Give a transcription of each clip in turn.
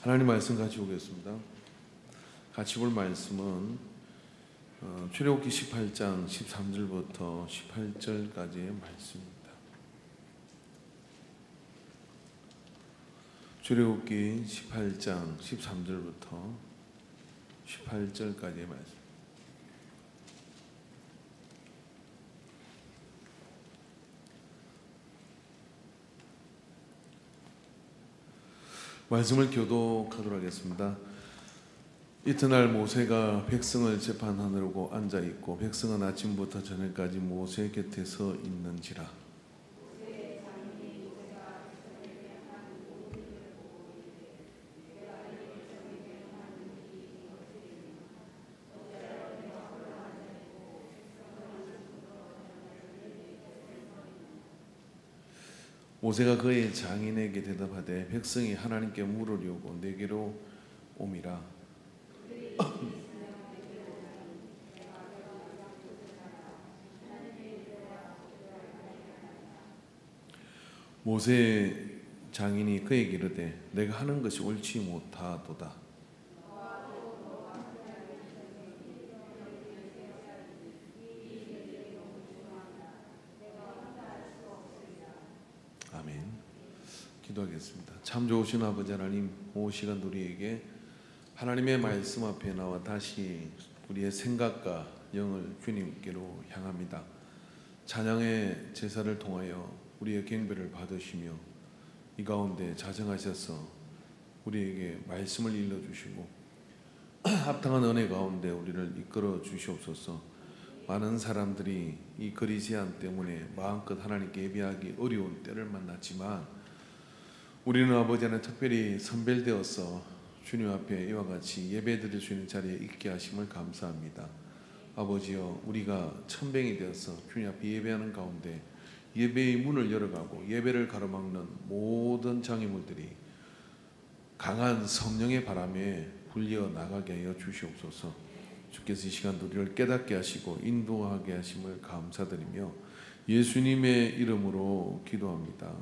하나님 말씀 같이 보겠습니다. 같이 볼 말씀은 출애굽기 18장 13절부터 18절까지의 말씀입니다. 출애굽기 18장 13절부터 18절까지의 말씀. 말씀을 교독하도록 하겠습니다. 이튿날 모세가 백성을 재판하느라고 앉아있고 백성은 아침부터 저녁까지 모세 곁에 서 있는지라. 모세가 그의 장인에게 대답하되 백성이 하나님께 물으려고 내게로 오미라. 모세 장인이 그에게 이르되 내가 하는 것이 옳지 못하도다. 아멘. 기도하겠습니다. 참 좋으신 아버지 하나님, 오후 시간 우리에게 하나님의 말씀 앞에 나와 다시 우리의 생각과 영을 주님께로 향합니다. 찬양의 제사를 통하여 우리의 경배를 받으시며 이 가운데 자정하셔서 우리에게 말씀을 일러주시고 합당한 은혜 가운데 우리를 이끌어 주시옵소서. 많은 사람들이 이 거리 제한 때문에 마음껏 하나님께 예배하기 어려운 때를 만났지만 우리는 아버지 하나님 특별히 선별되어서 주님 앞에 이와 같이 예배드릴 수 있는 자리에 있게 하심을 감사합니다. 아버지여, 우리가 천병이 되어서 주님 앞에 예배하는 가운데 예배의 문을 열어가고 예배를 가로막는 모든 장애물들이 강한 성령의 바람에 불려 나가게 하여 주시옵소서. 주께서 이 시간 우리를 깨닫게 하시고 인도하게 하심을 감사드리며 예수님의 이름으로 기도합니다.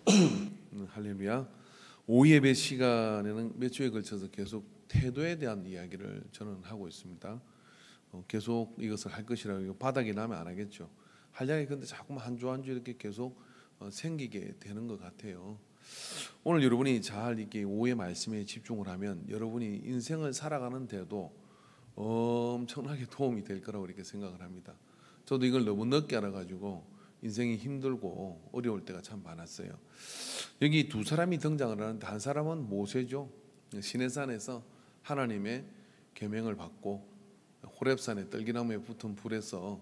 아멘. 할렐루야. 오후 예배 시간에는 몇 주에 걸쳐서 계속 태도에 대한 이야기를 저는 하고 있습니다. 계속 이것을 할 것이라고 바닥이 나면 안 하겠죠. 하려니 근데 자꾸만 한 주 한 주 이렇게 계속 생기게 되는 것 같아요. 오늘 여러분이 잘 이렇게 오후의 말씀에 집중을 하면 여러분이 인생을 살아가는데도 엄청나게 도움이 될 거라고 이렇게 생각을 합니다. 저도 이걸 너무 늦게 알아가지고 인생이 힘들고 어려울 때가 참 많았어요. 여기 두 사람이 등장을 하는데 한 사람은 모세죠. 시내산에서 하나님의 계명을 받고 호렙산에 떨기나무에 붙은 불에서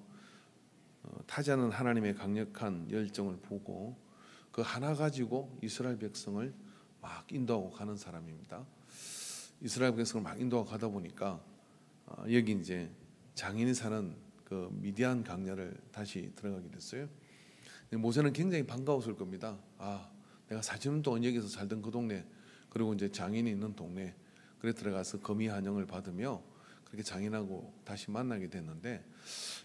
타지 않은 하나님의 강력한 열정을 보고 그 하나 가지고 이스라엘 백성을 막 인도하고 가는 사람입니다. 이스라엘 백성을 막 인도하고 가다 보니까 여기 이제 장인이 사는 그 미디안 강야를 다시 들어가게 됐어요. 모세는 굉장히 반가웠을 겁니다. 내가 40년 동안 여기서 살던 그 동네, 그리고 이제 장인이 있는 동네, 그래 들어가서 거미 환영을 받으며 그렇게 장인하고 다시 만나게 됐는데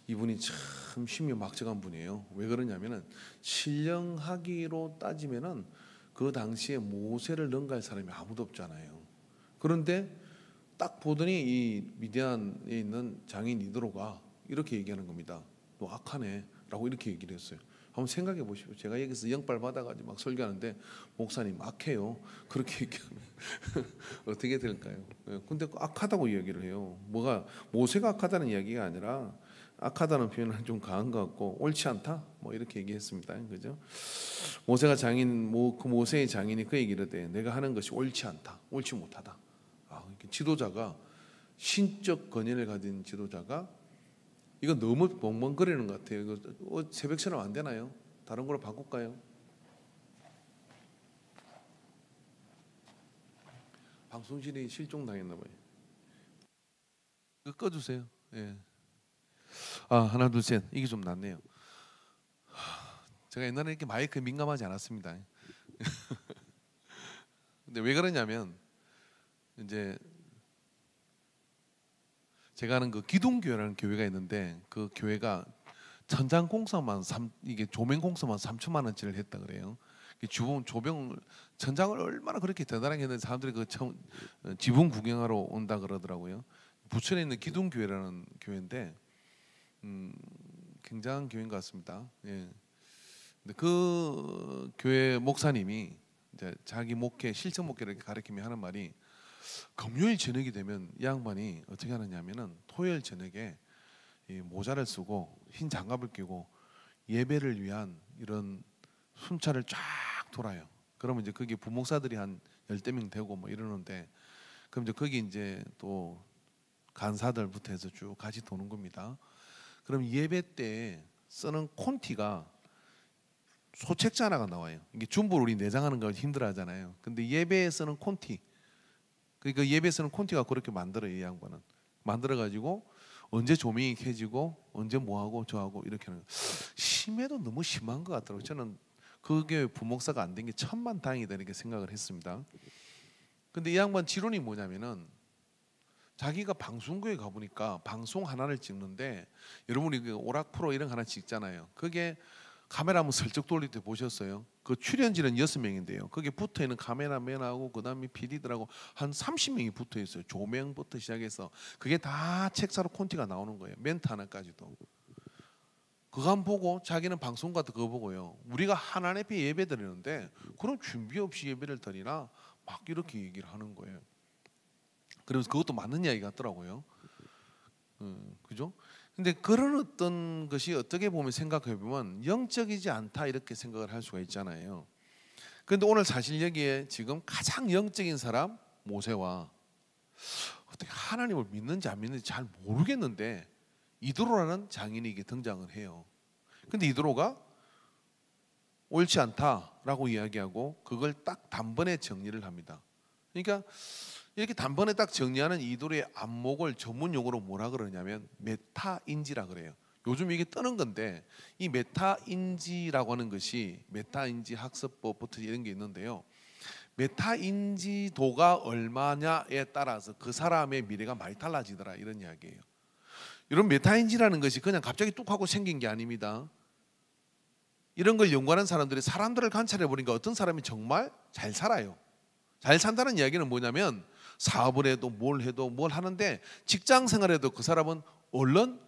이분이 참 신묘막적한 분이에요. 왜 그러냐면은 신령하기로 따지면은 그 당시에 모세를 능가할 사람이 아무도 없잖아요. 그런데 딱 보더니 이 미디안에 있는 장인 이드로가 이렇게 얘기하는 겁니다. 너 악하네 라고 이렇게 얘기를 했어요. 한번 생각해 보십시오. 제가 여기서 영빨 받아가지고 막 설교하는데 목사님 악해요 그렇게 얘기하면 어떻게 될까요? 근데 악하다고 얘기를 해요. 뭐가 모세가 악하다는 이야기가 아니라 악하다는 표현은 좀 강한 것 같고 옳지 않다 뭐 이렇게 얘기했습니다. 그죠? 모세가 장인 그 모세의 장인이 그 얘기를 해. 내가 하는 것이 옳지 않다, 옳지 못하다. 지도자가 신적 권위를 가진 지도자가 이거 너무 멍멍거리는 것 같아요. 이거 새벽처럼 안 되나요? 다른 걸로 바꿀까요? 방송실이 실종당했나 봐요. 이거 꺼주세요. 예. 하나 둘 셋. 이게 좀 낫네요. 제가 옛날에 이렇게 마이크에 민감하지 않았습니다. 근데 왜 그러냐면 이제 제가 아는 그 기동교회라는 교회가 있는데 그 교회가 천장 공사만 이게 조명 공사만 3천만 원치를 했다 그래요. 주봉 조병 천장을 얼마나 그렇게 대단하게 했는데 사람들이 그 지붕 구경하러 온다 그러더라고요. 부천에 있는 기둥교회라는 교회인데 굉장한 교회인 것 같습니다. 예. 근데 그 교회 목사님이 이제 자기 목회 실천 목회를 이렇게 가르치며 하는 말이 금요일 저녁이 되면 이 양반이 어떻게 하느냐면은 토요일 저녁에 이 모자를 쓰고 흰 장갑을 끼고 예배를 위한 이런 순찰을 쫙 돌아요. 그러면 이제 거기 부목사들이 한 10명 되고 뭐 이러는데 그럼 이제 거기 이제 또 간사들부터 해서 쭉 같이 도는 겁니다. 그럼 예배 때 쓰는 콘티가 소책자 하나가 나와요. 이게 중보를 우리 내장하는 거 힘들어하잖아요. 근데 예배에 쓰는 콘티, 그러니까 예배에 쓰는 콘티가 그렇게 만들어요. 이 양반은 만들어가지고 언제 조명이 켜지고 언제 뭐하고 저하고 이렇게 하는 거. 심해도 너무 심한 것 같더라고요. 저는 그게 부목사가 안 된 게 천만다행이다 이렇게 생각을 했습니다. 근데 이 양반 지론이 뭐냐면은 자기가 방송국에 가보니까 방송 하나를 찍는데 여러분이 그 오락 프로 이런 거 하나 찍잖아요. 그게 카메라 한번 슬쩍 돌릴 때 보셨어요? 그 출연진은 6명인데요. 거기에 붙어있는 카메라맨하고 그 다음에 PD들하고 한 30명이 붙어있어요. 조명부터 시작해서 그게 다 책사로 콘티가 나오는 거예요. 멘트 하나까지도. 그거 한번 보고 자기는 방송 같은 거 보고요. 우리가 하나님 앞에 예배 드리는데 그런 준비 없이 예배를 드리나 막 이렇게 얘기를 하는 거예요. 그래서 그것도 맞는 이야기 같더라고요. 그죠? 근데 그런 어떤 것이 어떻게 보면 생각해 보면 영적이지 않다 이렇게 생각을 할 수가 있잖아요. 그런데 오늘 사실 여기에 지금 가장 영적인 사람 모세와 어떻게 하나님을 믿는지 안 믿는지 잘 모르겠는데 이드로라는 장인이 이게 등장을 해요. 근데 이드로가 옳지 않다라고 이야기하고 그걸 딱 단번에 정리를 합니다. 그러니까 이렇게 단번에 딱 정리하는 이도의 안목을 전문 용어로 뭐라 그러냐면 메타인지라 그래요. 요즘 이게 뜨는 건데 이 메타인지라고 하는 것이 메타인지 학습법부터 이런 게 있는데요. 메타인지도가 얼마냐에 따라서 그 사람의 미래가 많이 달라지더라 이런 이야기예요. 이런 메타인지라는 것이 그냥 갑자기 뚝 하고 생긴 게 아닙니다. 이런 걸 연구하는 사람들이 사람들을 관찰해 보니까 어떤 사람이 정말 잘 살아요. 잘 산다는 이야기는 뭐냐면 사업을 해도 뭘 해도 뭘 하는데 직장 생활에도 그 사람은 얼른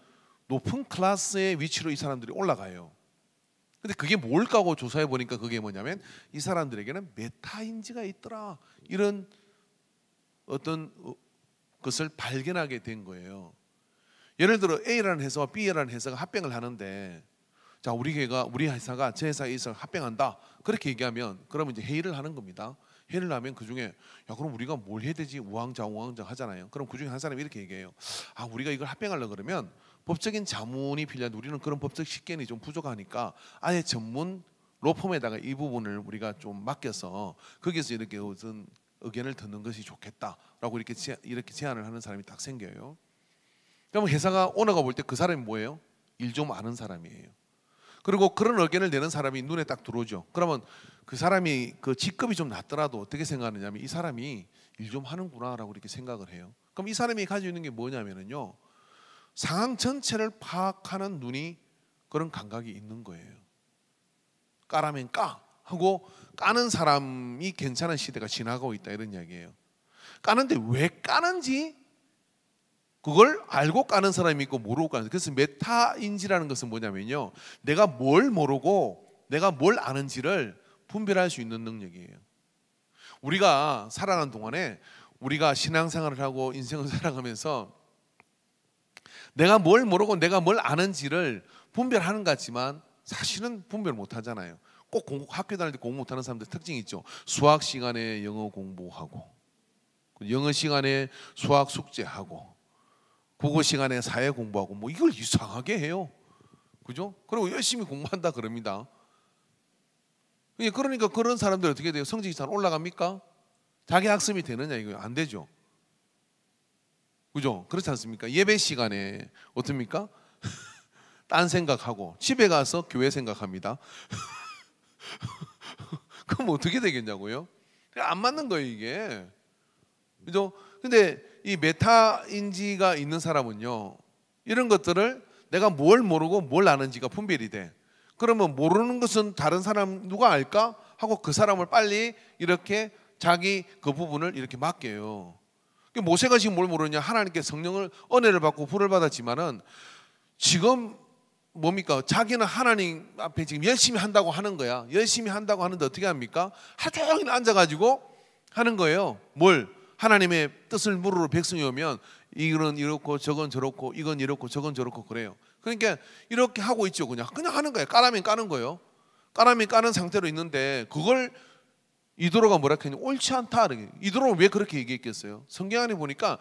높은 클래스의 위치로 이 사람들이 올라가요. 근데 그게 뭘까 하고 조사해 보니까 그게 뭐냐면 이 사람들에게는 메타인지가 있더라 이런 어떤 것을 발견하게 된 거예요. 예를 들어 A라는 회사와 B라는 회사가 합병을 하는데 자 우리 회사가 제 회사에 있어 합병한다 그렇게 얘기하면 그러면 이제 회의를 하는 겁니다. 회의를 하면 그 중에 야 그럼 우리가 뭘 해야 되지 우왕좌왕 하잖아요. 그럼 그 중에 한 사람이 이렇게 얘기해요. 아 우리가 이걸 합병하려고 그러면 법적인 자문이 필요한데 우리는 그런 법적 식견이 좀 부족하니까 아예 전문 로펌에다가 이 부분을 우리가 좀 맡겨서 거기서 이렇게 어떤 의견을 듣는 것이 좋겠다라고 이렇게 제안을 하는 사람이 딱 생겨요. 그러면 회사가 오너가 볼 때 그 사람이 뭐예요? 일 좀 아는 사람이에요. 그리고 그런 의견을 내는 사람이 눈에 딱 들어오죠. 그러면 그 사람이 그 직급이 좀 낮더라도 어떻게 생각하느냐면 이 사람이 일 좀 하는구나라고 이렇게 생각을 해요. 그럼 이 사람이 가지고 있는 게 뭐냐면요, 상황 전체를 파악하는 눈이 그런 감각이 있는 거예요. 까라면 까 하고 까는 사람이 괜찮은 시대가 지나가고 있다 이런 이야기예요. 까는데 왜 까는지 그걸 알고 까는 사람이 있고 모르고 까는 사람. 그래서 메타인지라는 것은 뭐냐면요, 내가 뭘 모르고 내가 뭘 아는지를 분별할 수 있는 능력이에요. 우리가 살아가는 동안에 우리가 신앙생활을 하고 인생을 살아가면서 내가 뭘 모르고 내가 뭘 아는지를 분별하는 것 같지만 사실은 분별 못 하잖아요. 꼭 학교 다닐 때 공부 못하는 사람들 특징이 있죠. 수학 시간에 영어 공부하고 영어 시간에 수학 숙제하고 국어 시간에 사회 공부하고 뭐 이걸 이상하게 해요. 그죠? 그리고 열심히 공부한다 그럽니다. 그러니까 그런 사람들 어떻게 돼요? 성적이 잘 올라갑니까? 자기 학습이 되느냐 이거 안 되죠. 그죠? 그렇지 않습니까? 예배 시간에 어떻습니까? 딴 생각하고 집에 가서 교회 생각합니다. 그럼 어떻게 되겠냐고요? 안 맞는 거예요 이게. 그죠? 근데 이 메타인지가 있는 사람은요, 이런 것들을 내가 뭘 모르고 뭘 아는지가 분별이 돼. 그러면 모르는 것은 다른 사람 누가 알까? 하고 그 사람을 빨리 이렇게 자기 그 부분을 이렇게 맡겨요. 모세가 지금 뭘 모르냐? 하나님께 성령을 은혜를 받고 불을 받았지만은 지금 뭡니까? 자기는 하나님 앞에 지금 열심히 한다고 하는 거야. 열심히 한다고 하는데 어떻게 합니까? 하루 종일 앉아가지고 하는 거예요. 뭘? 하나님의 뜻을 물으러 백성이 오면 이건 이렇고 저건 저렇고 이건 이렇고 저건 저렇고 그래요. 그러니까 이렇게 하고 있죠. 그냥 하는 거예요. 까라면 까는 거예요. 까라면 까는 상태로 있는데 그걸 이도로가 뭐라 했냐? 옳지 않다. 이도로는 왜 그렇게 얘기했겠어요? 성경 안에 보니까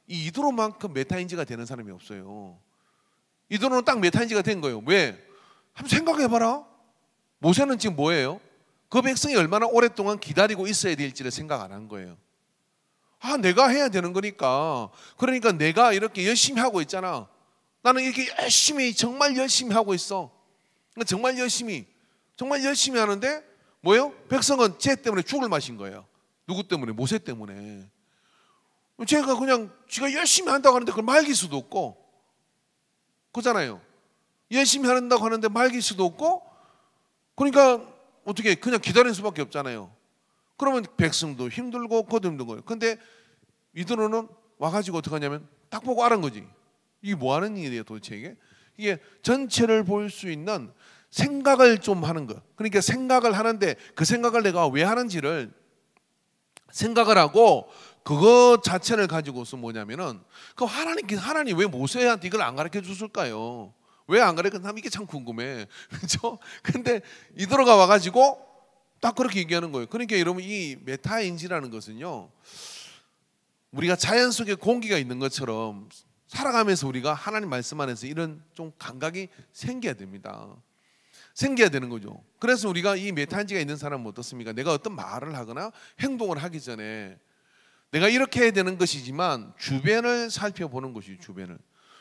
이 이도로만큼 메타인지가 되는 사람이 없어요. 이도로는 딱 메타인지가 된 거예요. 왜? 한번 생각해봐라. 모세는 지금 뭐예요? 그 백성이 얼마나 오랫동안 기다리고 있어야 될지를 생각 안 한 거예요. 아, 내가 해야 되는 거니까. 그러니까 내가 이렇게 열심히 하고 있잖아. 나는 이렇게 열심히 정말 열심히 하고 있어. 정말 열심히 하는데 뭐예요? 백성은 쟤 때문에 죽을 맛인 거예요. 누구 때문에? 모세 때문에. 쟤가 그냥 지가 열심히 한다고 하는데 그걸 말길 수도 없고 그잖아요. 열심히 한다고 하는데 말길 수도 없고 그러니까 어떻게 그냥 기다리는 수밖에 없잖아요. 그러면 백성도 힘들고 그것도 힘든 거예요. 근데 이들은 와가지고 어떻게 하냐면 딱 보고 알은 거지. 이게 뭐 하는 일이에요 도대체 이게 전체를 볼 수 있는 생각을 좀 하는 거. 그러니까 생각을 하는데 그 생각을 내가 왜 하는지를 생각을 하고 그거 자체를 가지고서 뭐냐면은 그 하나님 왜 모세한테 이걸 안 가르쳐 줬을까요? 왜 안 가르쳐 줬나? 이게 참 궁금해. 그렇죠? 근데 이들어가 와가지고 딱 그렇게 얘기하는 거예요. 그러니까 여러분 이 메타인지라는 것은요, 우리가 자연 속에 공기가 있는 것처럼 살아가면서 우리가 하나님 말씀 안에서 이런 좀 감각이 생겨야 됩니다. 생겨야 되는 거죠. 그래서 우리가 이 메타인지가 있는 사람은 어떻습니까? 내가 어떤 말을 하거나 행동을 하기 전에 내가 이렇게 해야 되는 것이지만 주변을 살펴보는 것이죠.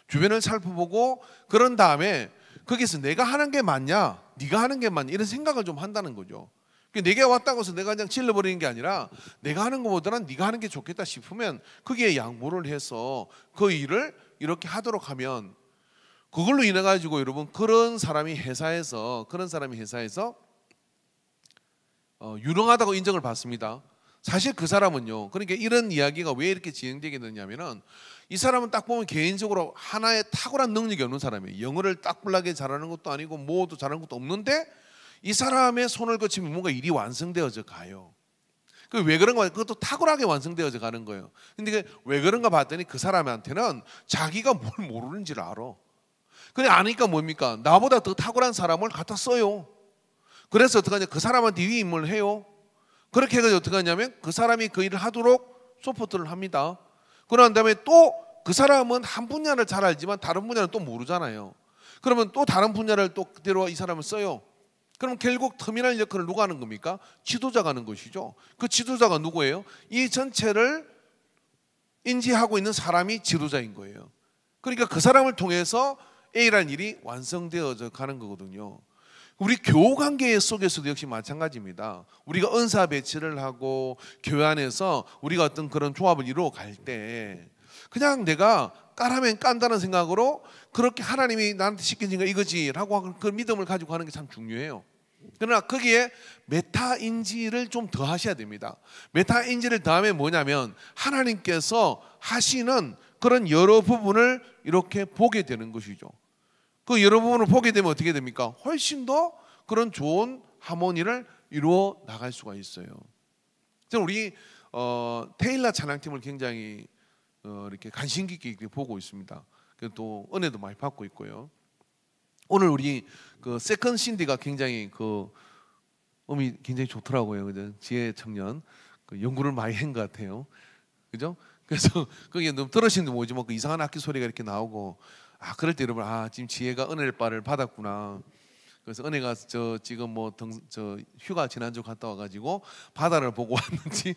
주변을 살펴보고 그런 다음에 거기서 내가 하는 게 맞냐, 네가 하는 게 맞냐 이런 생각을 좀 한다는 거죠. 내게 왔다고 해서 내가 그냥 질러버리는 게 아니라 내가 하는 것보다는 네가 하는 게 좋겠다 싶으면 거기에 양보를 해서 그 일을 이렇게 하도록 하면 그걸로 인해 가지고 여러분 그런 사람이 회사에서 유능하다고 인정을 받습니다. 사실 그 사람은요. 그러니까 이런 이야기가 왜 이렇게 진행되게 되냐면은 이 사람은 딱 보면 개인적으로 하나의 탁월한 능력이 없는 사람이에요. 영어를 딱불나게 잘하는 것도 아니고 뭐도 잘하는 것도 없는데 이 사람의 손을 거치면 뭔가 일이 완성되어져 가요. 그 왜 그런가? 그것도 탁월하게 완성되어져 가는 거예요. 근데 왜 그런가 봤더니 그 사람한테는 자기가 뭘 모르는지를 알아. 그래 아니까 뭡니까? 나보다 더 탁월한 사람을 갖다 써요. 그래서 어떻게 하냐? 그 사람한테 위임을 해요. 그렇게 해서 어떻게 하냐면 그 사람이 그 일을 하도록 서포트를 합니다. 그런 다음에 또 그 사람은 한 분야를 잘 알지만 다른 분야는 또 모르잖아요. 그러면 또 다른 분야를 또 그대로 이 사람을 써요. 그럼 결국 터미널 역할을 누가 하는 겁니까? 지도자가 하는 것이죠. 그 지도자가 누구예요? 이 전체를 인지하고 있는 사람이 지도자인 거예요. 그러니까 그 사람을 통해서 A라는 일이 완성되어져 가는 거거든요. 우리 교우 관계 속에서도 역시 마찬가지입니다. 우리가 은사 배치를 하고 교회 안에서 우리가 어떤 그런 조합을 이루어 갈 때 그냥 내가 까라면 깐다는 생각으로 그렇게 하나님이 나한테 시켜진 거 이거지라고 그 믿음을 가지고 하는 게 참 중요해요. 그러나 거기에 메타인지를 좀 더 하셔야 됩니다. 메타인지를 더하면 뭐냐면 하나님께서 하시는 그런 여러 부분을 이렇게 보게 되는 것이죠. 그 여러 부분을 보게 되면 어떻게 됩니까? 훨씬 더 그런 좋은 하모니를 이루어 나갈 수가 있어요. 저는 우리 테일라 찬양팀을 굉장히 이렇게 관심 깊게 보고 있습니다. 또 은혜도 많이 받고 있고요. 오늘 우리 그 세컨 신디가 굉장히 그 음이 굉장히 좋더라고요. 그죠? 지혜 청년 그 연구를 많이 한 것 같아요. 그죠? 그래서 그게 너무 들으시는데 뭐지 뭐 그 이상한 악기 소리가 이렇게 나오고 그럴 때 여러분 지금 지혜가 은혜를 바를 받았구나. 그래서 은혜가 지금 휴가 지난주 갔다 와가지고 바다를 보고 왔는지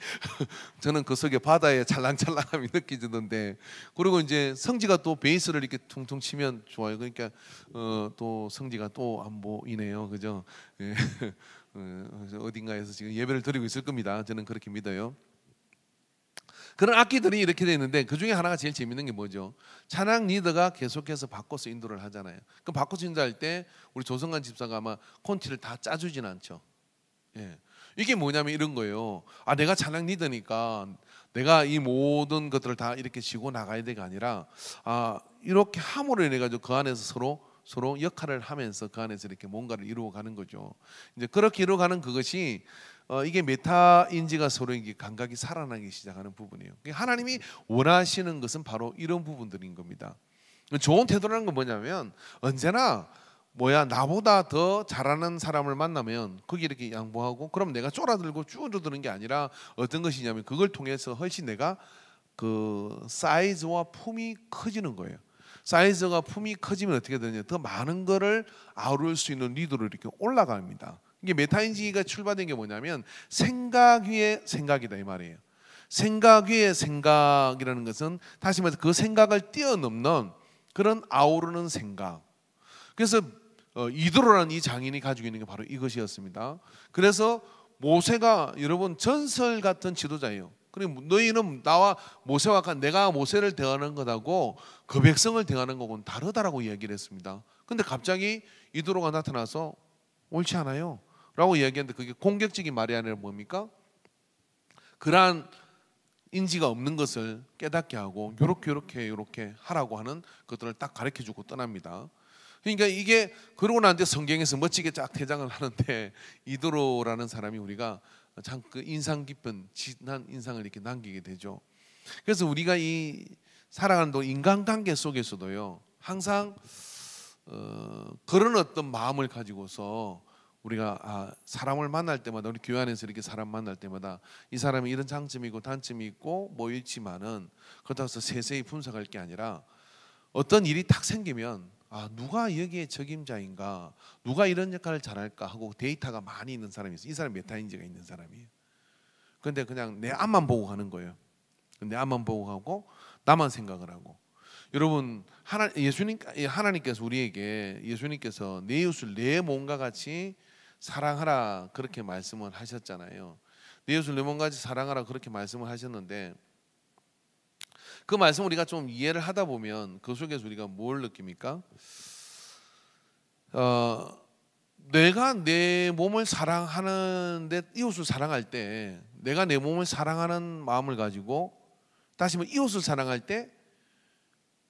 저는 그 속에 바다의 찰랑찰랑함이 느껴지던데 그리고 이제 성지가 또 베이스를 이렇게 퉁퉁 치면 좋아요. 그러니까 또 성지가 또 안 보이네요, 그죠? 예. 어딘가에서 지금 예배를 드리고 있을 겁니다. 저는 그렇게 믿어요. 그런 악기들이 이렇게 되어 있는데 그 중에 하나가 제일 재밌는 게 뭐죠? 찬양 리더가 계속해서 바꿔서 인도를 하잖아요. 그럼 바꿔서 인도할 때 우리 조성관 집사가 아마 콘티를 다 짜주진 않죠. 예. 이게 뭐냐면 이런 거예요. 내가 찬양 리더니까 내가 이 모든 것들을 다 이렇게 지고 나가야 되가 아니라 이렇게 함으로 인해 가지고 그 안에서 서로 역할을 하면서 그 안에서 이렇게 뭔가를 이루어가는 거죠. 이제 그렇게 이루어가는 그것이 이게 메타인지가 서로 이게 감각이 살아나기 시작하는 부분이에요. 하나님이 원하시는 것은 바로 이런 부분들인 겁니다. 좋은 태도라는 건 뭐냐면 언제나 나보다 더 잘하는 사람을 만나면 거기 이렇게 양보하고, 그럼 내가 쫄아들고 줄어드는 게 아니라 어떤 것이냐면 그걸 통해서 훨씬 내가 그 사이즈와 품이 커지는 거예요. 사이즈가 품이 커지면 어떻게 되냐, 더 많은 거를 아우를 수 있는 리더로 이렇게 올라갑니다. 이게 메타인지가 출발된 게 뭐냐면 생각 위에 생각이다 이 말이에요. 생각 위에 생각이라는 것은 다시 말해서 그 생각을 뛰어넘는 그런 아우르는 생각. 그래서 이드로라는 이 장인이 가지고 있는 게 바로 이것이었습니다. 그래서 모세가 여러분 전설 같은 지도자예요. 그리고 너희는 나와 모세와 같은, 내가 모세를 대하는 것하고 그 백성을 대하는 것은 다르다라고 이야기를 했습니다. 근데 갑자기 이드로가 나타나서 옳지 않아요 라고 이야기했는데, 그게 공격적인 말이 아니라 뭡니까? 그러한 인지가 없는 것을 깨닫게 하고 요렇게 하라고 하는 것들을 딱 가르쳐주고 떠납니다. 그러니까 이게 그러고 난 뒤에 성경에서 멋지게 쫙 퇴장을 하는데, 이드로라는 사람이 우리가 참 그 인상 깊은 진한 인상을 이렇게 남기게 되죠. 그래서 우리가 이 살아가는 동안 인간관계 속에서도요, 항상 그런 어떤 마음을 가지고서 우리가 사람을 만날 때마다, 우리 교회 안에서 이렇게 사람 만날 때마다 이 사람이 이런 장점이고 단점이 있고 뭐 있지만은 그렇다고 해서 세세히 분석할 게 아니라, 어떤 일이 딱 생기면 누가 여기에 적임자인가, 누가 이런 역할을 잘할까 하고 데이터가 많이 있는 사람이 있어요. 이 사람이 메타인지가 있는 사람이에요. 그런데 그냥 내 앞만 보고 가는 거예요. 내 앞만 보고 가고 나만 생각을 하고. 여러분 하나님께서 우리에게, 예수님께서 내 이웃을 내 몸과 같이 사랑하라 그렇게 말씀을 하셨잖아요. 내 이웃을 내 몸과 같이 사랑하라 그렇게 말씀을 하셨는데, 그 말씀 우리가 좀 이해를 하다 보면 그 속에서 우리가 뭘 느낍니까? 내가 내 몸을 사랑하는데, 이웃을 사랑할 때 내가 내 몸을 사랑하는 마음을 가지고 다시 한번 이웃을 사랑할 때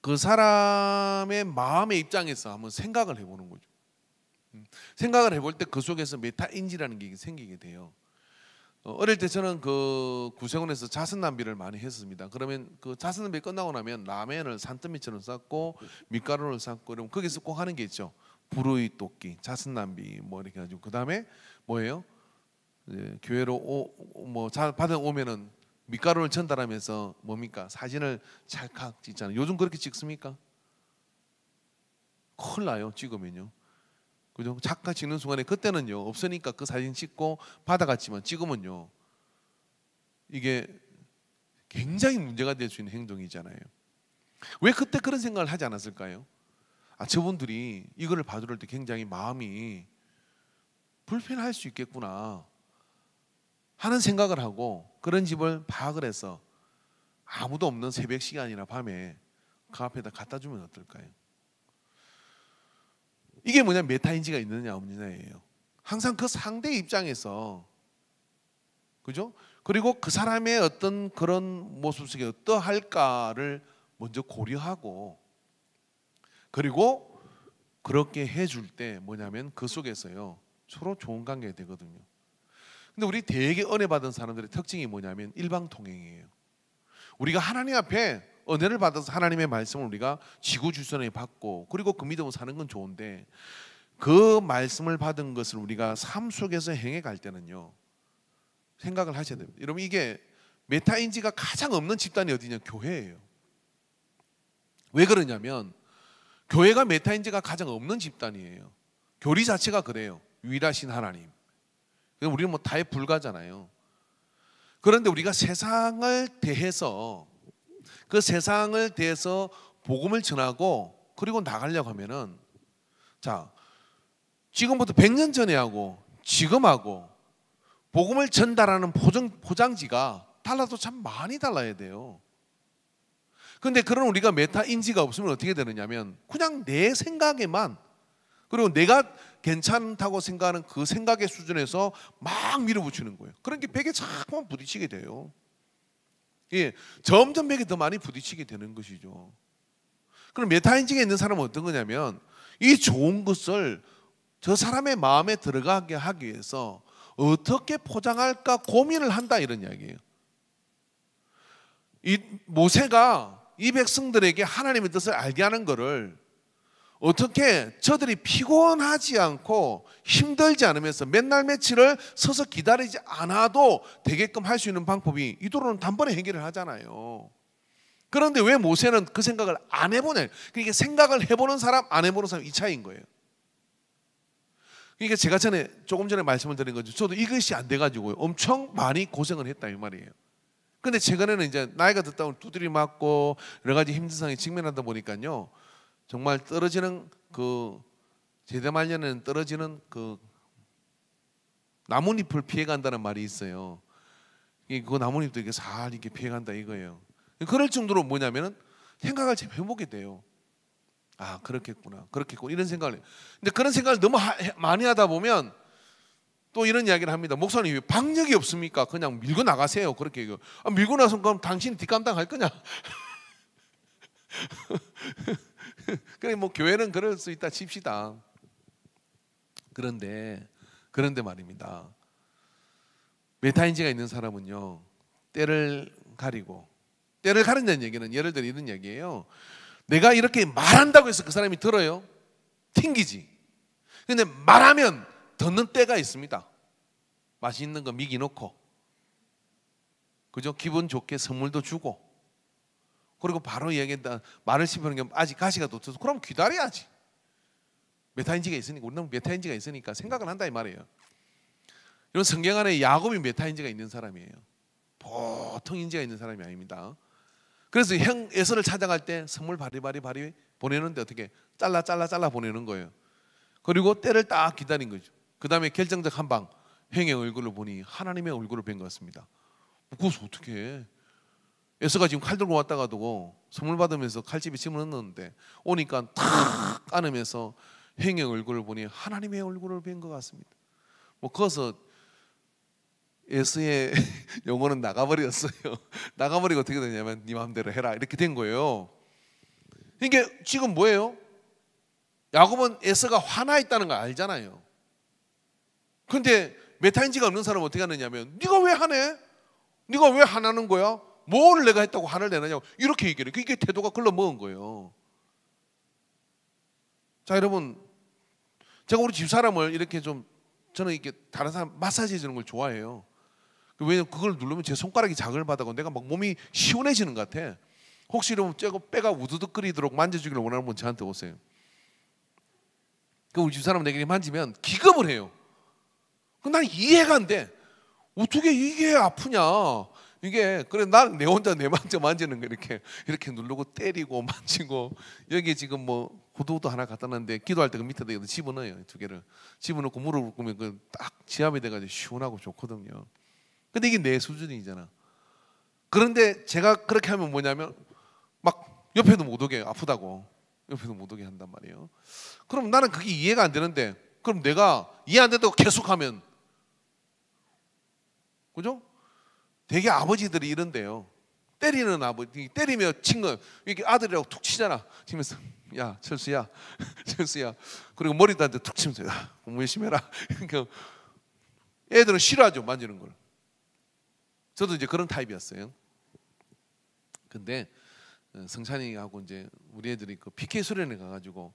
그 사람의 마음의 입장에서 한번 생각을 해보는 거죠. 생각을 해볼 때 그 속에서 메타인지라는 게 생기게 돼요. 어릴 때 저는 그 구세군에서 자선남비를 많이 했습니다. 그러면 그 자선남비 끝나고 나면 라면을 산더미처럼 싸고 밀가루를 싸고, 그러면 거기서 꼭 하는 게 있죠. 불의 돕기, 자선남비 뭐 이렇게 가지고, 그 다음에 뭐예요? 교회로 받아 오면은 밀가루를 전달하면서 뭡니까? 사진을 찰칵 찍잖아요. 요즘 그렇게 찍습니까? 큰일 나요, 찍으면요. 그죠? 작가 찍는 순간에, 그때는요 없으니까 그 사진 찍고 받아갔지만 지금은요 이게 굉장히 문제가 될 수 있는 행동이잖아요. 왜 그때 그런 생각을 하지 않았을까요? 저분들이 이거를 봐줄 때 굉장히 마음이 불편할 수 있겠구나 하는 생각을 하고, 그런 집을 파악을 해서 아무도 없는 새벽 시간이나 밤에 그 앞에다 갖다 주면 어떨까요? 이게 뭐냐, 메타인지가 있느냐 없느냐예요. 항상 그 상대 입장에서, 그죠? 그리고 그 사람의 어떤 그런 모습 속에 어떠할까를 먼저 고려하고, 그리고 그렇게 해줄 때 뭐냐면 그 속에서요 서로 좋은 관계가 되거든요. 근데 우리 되게 은혜 받은 사람들의 특징이 뭐냐면 일방통행이에요. 우리가 하나님 앞에 은혜를 받아서 하나님의 말씀을 우리가 지구주선에 받고, 그리고 그 믿음으로 사는 건 좋은데, 그 말씀을 받은 것을 우리가 삶 속에서 행해 갈 때는요 생각을 하셔야 됩니다. 여러분, 이게 메타인지가 가장 없는 집단이 어디냐? 교회예요. 왜 그러냐면 교회가 메타인지가 가장 없는 집단이에요. 교리 자체가 그래요. 유일하신 하나님. 우리는 뭐 다에 불과잖아요. 그런데 우리가 세상을 대해서, 그 세상을 대해서 복음을 전하고 그리고 나가려고 하면은, 자, 지금부터 100년 전에 하고 지금하고 복음을 전달하는 포장지가 달라도 참 많이 달라야 돼요. 그런데 그런 우리가 메타인지가 없으면 어떻게 되느냐면 그냥 내 생각에만, 그리고 내가 괜찮다고 생각하는 그 생각의 수준에서 막 밀어붙이는 거예요. 그런 게 벽에 자꾸만 부딪히게 돼요. 예, 점점 벽에 더 많이 부딪히게 되는 것이죠. 그럼 메타인지가 있는 사람은 어떤 거냐면 이 좋은 것을 저 사람의 마음에 들어가게 하기 위해서 어떻게 포장할까 고민을 한다, 이런 이야기예요. 이 모세가 이 백성들에게 하나님의 뜻을 알게 하는 것을 어떻게 저들이 피곤하지 않고 힘들지 않으면서 맨날 며칠을 서서 기다리지 않아도 되게끔 할 수 있는 방법이 이도로는 단번에 해결을 하잖아요. 그런데 왜 모세는 그 생각을 안 해보냐? 그러니까 생각을 해보는 사람, 안 해보는 사람, 이 차이인 거예요. 그러니까 제가 조금 전에 말씀을 드린 거죠. 저도 이것이 안 돼가지고 엄청 많이 고생을 했다, 이 말이에요. 근데 최근에는 이제 나이가 듣다 보니 두드리 맞고 여러 가지 힘든 상황에 직면하다 보니까요, 정말 떨어지는 그 제대 말년에는 떨어지는 그 나뭇잎을 피해간다는 말이 있어요. 그 나뭇잎도 이렇게 살 이렇게 피해간다 이거예요. 그럴 정도로 뭐냐면은 생각을 좀 해보게 돼요. 아, 그렇겠구나, 그렇겠구나, 이런 생각을 해요. 근데 그런 생각을 너무 많이 하다 보면 또 이런 이야기를 합니다. 목사님, 방력이 없습니까? 그냥 밀고 나가세요. 그렇게 얘기해요. 아, 밀고 나서 그럼 당신이 뒷감당할 거냐? 그래, 뭐 교회는 그럴 수 있다 칩시다. 그런데 말입니다. 메타인지가 있는 사람은요, 때를 가린다는 얘기는 예를 들어 이런 얘기예요. 내가 이렇게 말한다고 해서 그 사람이 들어요? 튕기지. 근데 말하면 듣는 때가 있습니다. 맛있는 거 미기 놓고, 그죠? 기분 좋게 선물도 주고, 그리고 바로 얘기한다. 말을 씹는 게 아직 가시가 돋쳐서 그럼 기다려야지. 메타인지가 있으니까, 우리는 메타인지가 있으니까 생각을 한다 이 말이에요. 이런 성경 안에 야곱이 메타인지가 있는 사람이에요. 보통 인지가 있는 사람이 아닙니다. 그래서 형 에서를 찾아갈 때 선물 바리바리 보내는데 어떻게 잘라 보내는 거예요. 그리고 때를 딱 기다린 거죠. 그 다음에 결정적 한 방, 형의 얼굴을 보니 하나님의 얼굴을 뵌 것 같습니다. 그것을 어떻게 해? 에서가 지금 칼 들고 왔다가도 선물 받으면서 칼집에 침을 넣었는데 오니까 탁 안으면서 형의 얼굴을 보니 하나님의 얼굴을 뵌 것 같습니다. 뭐 거기서 에서의 영혼은 나가버렸어요. 나가버리고 어떻게 되냐면 네 마음대로 해라 이렇게 된 거예요. 이게 지금 뭐예요? 야곱은 에서가 화나 있다는 걸 알잖아요. 근데 메타인지가 없는 사람은 어떻게 하느냐면 네가 왜 화내? 네가 왜 화나는 거야? 뭘 내가 했다고 화를 내느냐고 이렇게 얘기를 해요. 그게 태도가 글러먹은 거예요. 자, 여러분, 제가 우리 집사람을 이렇게 좀, 저는 이렇게 다른 사람 마사지 해주는 걸 좋아해요. 왜냐면 그걸 누르면 제 손가락이 자극을 받아고 내가 막 몸이 시원해지는 것 같아. 혹시 이러면 빼가 우두둑거리도록 만져주기를 원하는 분 저한테 오세요. 그 우리 집사람 내게 만지면 기겁을 해요. 난 이해가 안 돼. 어떻게 이게 아프냐? 이게 그래 난 내 혼자 내 만지는 거 이렇게 누르고 때리고 만지고 여기 지금 뭐 구두도 하나 갖다 놨는데 기도할 때 그 밑에다 집어넣어요. 두 개를 집어넣고 무릎을 꿇으면 그 딱 지압이 돼가지고 시원하고 좋거든요. 근데 이게 내 수준이잖아. 그런데 제가 그렇게 하면 뭐냐면 막 옆에도 못 오게 아프다고 옆에도 못 오게 한단 말이에요. 그럼 나는 그게 이해가 안 되는데 그럼 내가 이해 안 된다고 계속하면 그죠? 되게 아버지들이 이런데요. 때리는 아버지 때리며 친거 이렇게 아들이라고 툭 치잖아. 치면서 야 철수야 철수야 그리고 머리도 한테 툭 치면서 야 공부 열심히 해라. 그러니까 애들은 싫어하죠 만지는 걸. 저도 이제 그런 타입이었어요. 근데 성찬이하고 이제 우리 애들이 그 PK 수련회 가가지고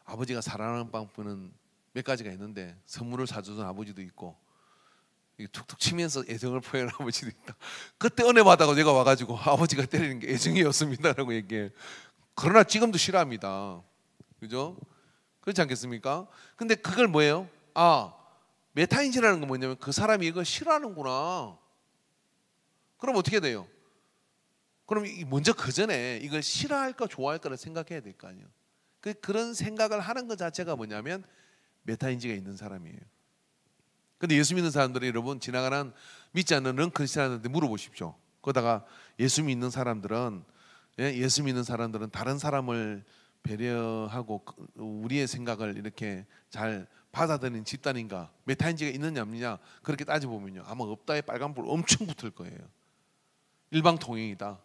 아버지가 사랑하는 방법은 몇 가지가 있는데 선물을 사주던 아버지도 있고 툭툭 치면서 애정을 표현하는 아버지도 있다. 그때 은혜 받아가 내가 와가지고 아버지가 때리는 게 애정이었습니다라고 얘기해. 그러나 지금도 싫어합니다. 그죠? 그렇지 않겠습니까? 근데 그걸 뭐예요? 아 메타인지라는 건 뭐냐면 그 사람이 이걸 싫어하는구나. 그럼 어떻게 돼요? 그럼 먼저 그 전에 이걸 싫어할까 좋아할까를 생각해야 될 거 아니에요. 그런 생각을 하는 것 자체가 뭐냐면 메타인지가 있는 사람이에요. 근데 예수 믿는 사람들이 여러분 지나가는 믿지 않는 크리스찬한테 물어보십시오. 그러다가 예수 믿는 사람들은 다른 사람을 배려하고 우리의 생각을 이렇게 잘 받아들이는 집단인가, 메타인지가 있느냐 없느냐 그렇게 따져보면요, 아마 없다에 빨간불 엄청 붙을 거예요. 일방통행이다,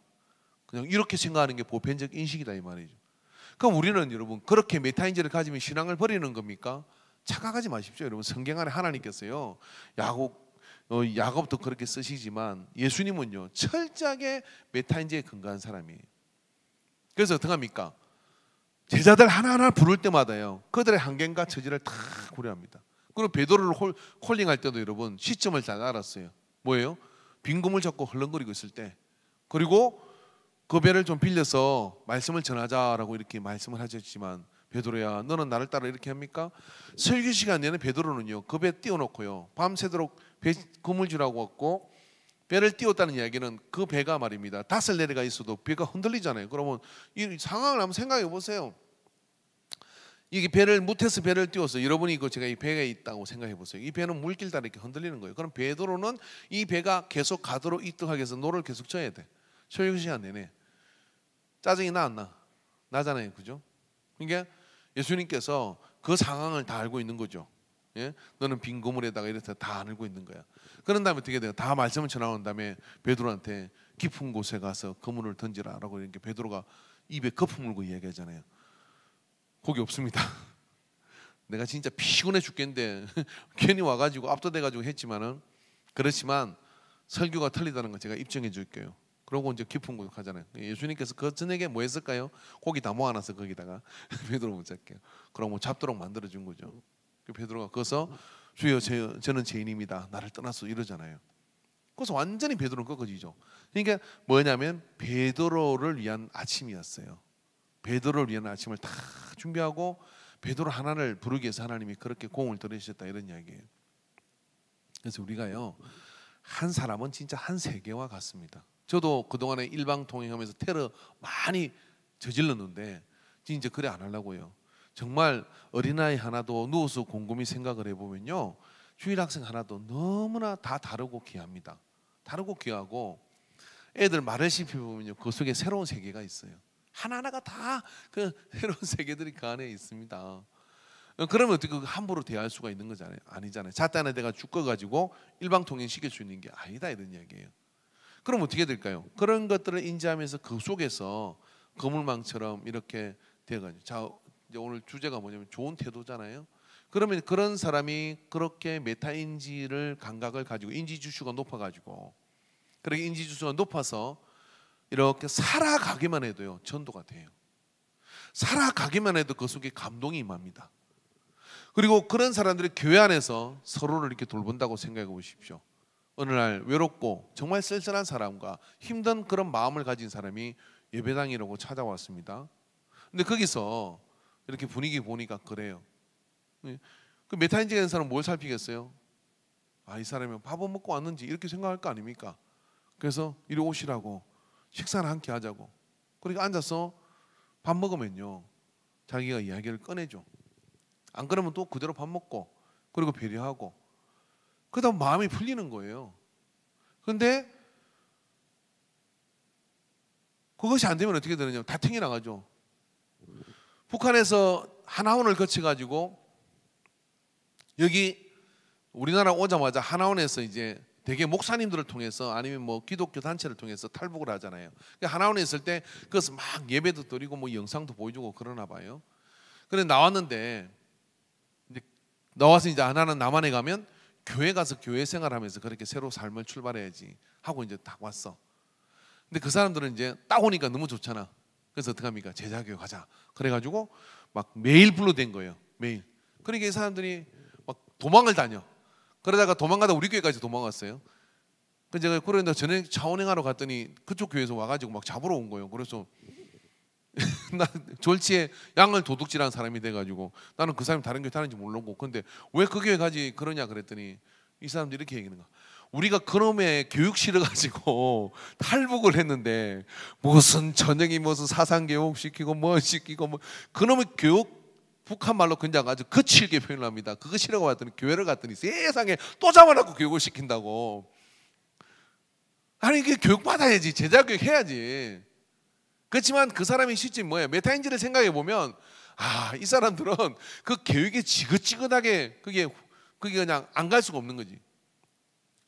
그냥 이렇게 생각하는 게 보편적 인식이다 이 말이죠. 그럼 우리는 여러분 그렇게 메타인지를 가지면 신앙을 버리는 겁니까? 착각하지 마십시오. 여러분 성경 안에 하나님께서요, 야곱도 그렇게 쓰시지만 예수님은요 철저하게 메타인지에 근거한 사람이에요. 그래서 어떻게 합니까? 제자들 하나하나 부를 때마다요 그들의 한계과 처지를 다 고려합니다. 그리고 베드로를 콜링할 때도 여러분 시점을 잘 알았어요. 뭐예요? 빈 구멍을 잡고 헐렁거리고 있을 때, 그리고 그 배를 좀 빌려서 말씀을 전하자라고 이렇게 말씀을 하셨지만, 베드로야 너는 나를 따라 이렇게 합니까? 설교 시간 내내 베드로는요 그 배 띄워놓고요 밤새도록 배 그물주라고 했고, 배를 띄웠다는 이야기는 그 배가 말입니다 닷을 내려가 있어도 배가 흔들리잖아요. 그러면 이 상황을 한번 생각해 보세요. 이게 배를 무태서 배를 띄워서, 여러분이 이거 제가 이 배가 있다고 생각해 보세요. 이 배는 물길 따라 이렇게 흔들리는 거예요. 그럼 베드로는 이 배가 계속 가도록 이끌하기 위해서 노를 계속 쳐야 돼. 설교 시간 내내. 짜증이 나 안 나? 나잖아요, 그죠? 그러니까 예수님께서 그 상황을 다 알고 있는 거죠. 예? 너는 빈 그물에다가 이래서 다 알고 있는 거야. 그런 다음에 어떻게 돼요? 다 말씀을 전하는 다음에 베드로한테 깊은 곳에 가서 그물을 던지라라고 이렇게 베드로가 입에 거품 물고 이야기하잖아요. 거기 없습니다. 내가 진짜 피곤해 죽겠는데 괜히 와가지고 압도돼가지고 했지만은, 그렇지만 설교가 틀리다는 거 제가 입증해 줄게요. 그러고 이제 깊은 곳 가잖아요. 예수님께서 그 저녁에 뭐 했을까요? 고기 다 모아놔서 거기다가 베드로 못 잡게요. 그럼 뭐 잡도록 만들어 준 거죠. 베드로가 거기서 주여 저는 죄인입니다, 나를 떠나서 이러잖아요. 그래서 완전히 베드로는 꺾어지죠. 그러니까 뭐냐면 베드로를 위한 아침이었어요. 베드로를 위한 아침을 다 준비하고 베드로 하나를 부르기 위해서 하나님이 그렇게 공을 들이셨다 이런 이야기예요. 그래서 우리가요 한 사람은 진짜 한 세계와 같습니다. 저도 그동안에 일방통행하면서 테러 많이 저질렀는데 이제 그래 안 하려고요. 정말 어린아이 하나도 누워서 곰곰이 생각을 해보면요 주일 학생 하나도 너무나 다 다르고 귀합니다. 다르고 귀하고 애들 말을 씹혀보면요 그 속에 새로운 세계가 있어요. 하나하나가 다 그 새로운 세계들이 그 안에 있습니다. 그러면 어떻게 함부로 대할 수가 있는 거잖아요? 아니잖아요. 잣단에 내가 죽어가지고 일방통행 시킬 수 있는 게 아니다 이런 이야기예요. 그럼 어떻게 될까요? 그런 것들을 인지하면서 그 속에서 거물망처럼 이렇게 되어가지고, 자 이제 오늘 주제가 뭐냐면 좋은 태도잖아요. 그러면 그런 사람이 그렇게 메타인지를 감각을 가지고 인지주수가 높아가지고, 그렇게 인지주수가 높아서 이렇게 살아가기만 해도요 전도가 돼요. 살아가기만 해도 그 속에 감동이 임합니다. 그리고 그런 사람들이 교회 안에서 서로를 이렇게 돌본다고 생각해 보십시오. 어느 날 외롭고 정말 쓸쓸한 사람과 힘든 그런 마음을 가진 사람이 예배당이라고 찾아왔습니다. 근데 거기서 이렇게 분위기 보니까 그래요. 그 메타인지가 있는 사람은 뭘 살피겠어요? 아, 이 사람이 밥은 먹고 왔는지 이렇게 생각할 거 아닙니까? 그래서 이리 오시라고, 식사를 함께 하자고. 그러니까 앉아서 밥 먹으면요 자기가 이야기를 꺼내죠. 안 그러면 또 그대로 밥 먹고, 그리고 배려하고, 그러다 마음이 풀리는 거예요. 그런데 그것이 안 되면 어떻게 되느냐, 다 튕겨 나가죠. 북한에서 하나원을 거쳐가지고 여기 우리나라 오자마자 하나원에서 이제 대개 목사님들을 통해서 아니면 뭐 기독교 단체를 통해서 탈북을 하잖아요. 하나원에 있을 때 그것을 막 예배도 드리고 뭐 영상도 보여주고 그러나 봐요. 그래 나왔는데, 이제 나와서 이제 하나는 남한에 가면 교회 가서 교회 생활하면서 그렇게 새로 삶을 출발해야지 하고 이제 딱 왔어. 근데 그 사람들은 이제 딱 오니까 너무 좋잖아. 그래서 어떻게 합니까? 제자교회 가자. 그래가지고 막 매일 불러댄 거예요. 매일. 그러니까 이 사람들이 막 도망을 다녀. 그러다가 도망가다 우리 교회까지 도망갔어요. 그래서 그런데 저녁 차원행하러 갔더니 그쪽 교회에서 와가지고 막 잡으러 온 거예요. 그래서 나 졸지에 양을 도둑질한 사람이 돼가지고 나는 그 사람이 다른 교회 다니는지 모르고, 근데 왜 그 교회 가지 그러냐 그랬더니 이 사람들이 이렇게 얘기하는 거야. 우리가 그놈의 교육 실어가지고 탈북을 했는데 무슨 저녁이 무슨 사상교육 시키고 뭐 시키고 뭐 그놈의 교육, 북한 말로 그냥 아주 거칠게 표현을 합니다. 그거 싫어가 왔더니 교회를 갔더니 세상에 또 잡아놓고 교육을 시킨다고. 아니 이게 교육 받아야지, 제자 교육 해야지. 그렇지만 그 사람이 시점이 뭐예요? 메타인지를 생각해 보면 이 사람들은 그 계획이 지긋지긋하게 그게 그냥 안 갈 수가 없는 거지.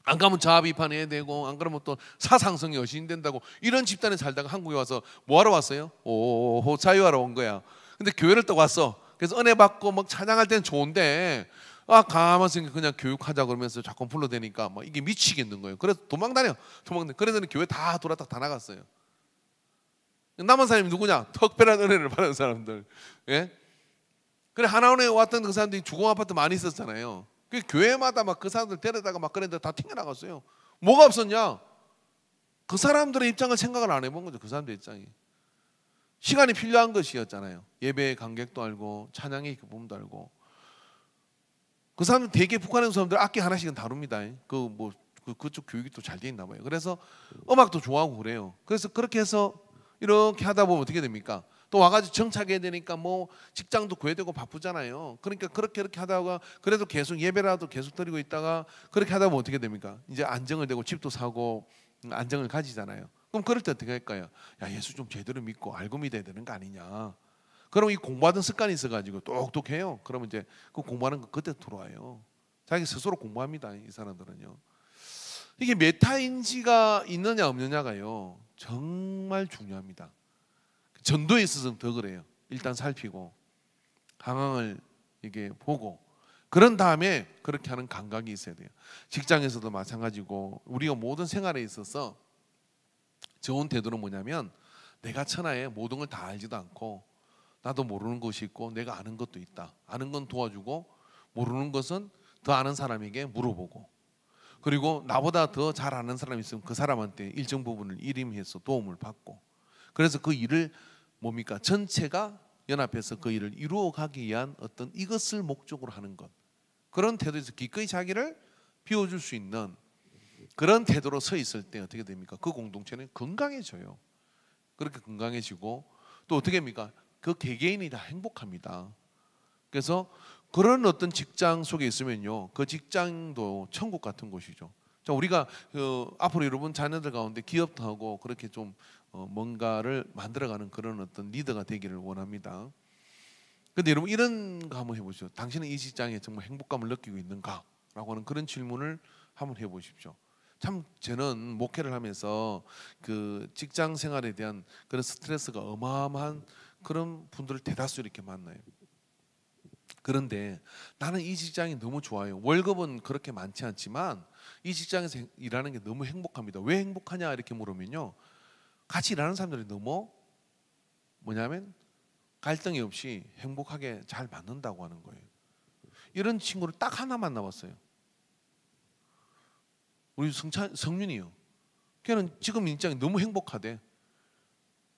안 가면 자아 비판해야 되고, 안 그러면 또 사상성이 여신된다고. 이런 집단에 살다가 한국에 와서 뭐 하러 왔어요? 오, 자유하러 온 거야. 근데 교회를 또 왔어. 그래서 은혜 받고 막 찬양할 때는 좋은데, 가만히 있으니까 그냥 교육하자 그러면서 자꾸 불러대니까 막 이게 미치겠는 거예요. 그래서 도망다녀. 그래서 교회 다 돌았다 다 나갔어요. 남은 사람이 누구냐? 특별한 은혜를 받은 사람들. 예? 그래, 하나원에 왔던 그 사람들이 주공 아파트 많이 있었잖아요. 그 교회마다 막 그 사람들 데려다가 막 그랬는데 다 튕겨나갔어요. 뭐가 없었냐? 그 사람들의 입장을 생각을 안 해본 거죠. 그 사람들의 입장이. 시간이 필요한 것이었잖아요. 예배의 간격도 알고 찬양의 기쁨도 알고. 그 사람들 되게 북한의 사람들 악기 하나씩은 다룹니다. 그쪽 교육이 또 잘 돼 있나 봐요. 그래서 음악도 좋아하고 그래요. 그래서 그렇게 해서 이렇게 하다 보면 어떻게 됩니까? 또 와가지고 정착해야 되니까 뭐 직장도 구해야 되고 바쁘잖아요. 그러니까 그렇게 하다가 그래도 계속 예배라도 계속 드리고 있다가 그렇게 하다 보면 어떻게 됩니까? 이제 안정을 되고 집도 사고 안정을 가지잖아요. 그럼 그럴 때 어떻게 할까요? 야, 예수 좀 제대로 믿고 알고 믿어야 되는 거 아니냐. 그럼 이 공부하던 습관이 있어가지고 똑똑해요. 그러면 이제 그 공부하는 거 그때 들어와요. 자기 스스로 공부합니다. 이 사람들은요. 이게 메타인지가 있느냐 없느냐가요 정말 중요합니다. 전도에 있어서는 더 그래요. 일단 살피고 상황을 이게 보고 그런 다음에 그렇게 하는 감각이 있어야 돼요. 직장에서도 마찬가지고 우리가 모든 생활에 있어서 좋은 태도는 뭐냐면 내가 천하에 모든 걸 다 알지도 않고 나도 모르는 것이 있고 내가 아는 것도 있다. 아는 건 도와주고 모르는 것은 더 아는 사람에게 물어보고 그리고 나보다 더 잘 아는 사람이 있으면 그 사람한테 일정 부분을 일임해서 도움을 받고 그래서 그 일을 뭡니까? 전체가 연합해서 그 일을 이루어가기 위한 어떤 이것을 목적으로 하는 것 그런 태도에서 기꺼이 자기를 비워줄 수 있는 그런 태도로 서 있을 때 어떻게 됩니까? 그 공동체는 건강해져요. 그렇게 건강해지고 또 어떻게 합니까? 그 개개인이 다 행복합니다. 그래서 그런 어떤 직장 속에 있으면요, 그 직장도 천국 같은 곳이죠. 자, 우리가 앞으로 여러분 자녀들 가운데 기업도 하고 그렇게 좀 뭔가를 만들어가는 그런 어떤 리더가 되기를 원합니다. 근데 여러분 이런 거 한번 해보시죠. 당신은 이 직장에 정말 행복감을 느끼고 있는가? 라고 하는 그런 질문을 한번 해보십시오. 참 저는 목회를 하면서 그 직장 생활에 대한 그런 스트레스가 어마어마한 그런 분들을 대다수 이렇게 만나요. 그런데 나는 이 직장이 너무 좋아요. 월급은 그렇게 많지 않지만 이 직장에서 일하는 게 너무 행복합니다. 왜 행복하냐 이렇게 물으면요, 같이 일하는 사람들이 너무 뭐냐면 갈등이 없이 행복하게 잘 맞는다고 하는 거예요. 이런 친구를 딱 하나 만나봤어요. 우리 성윤이요. 걔는 지금 일장이 너무 행복하대.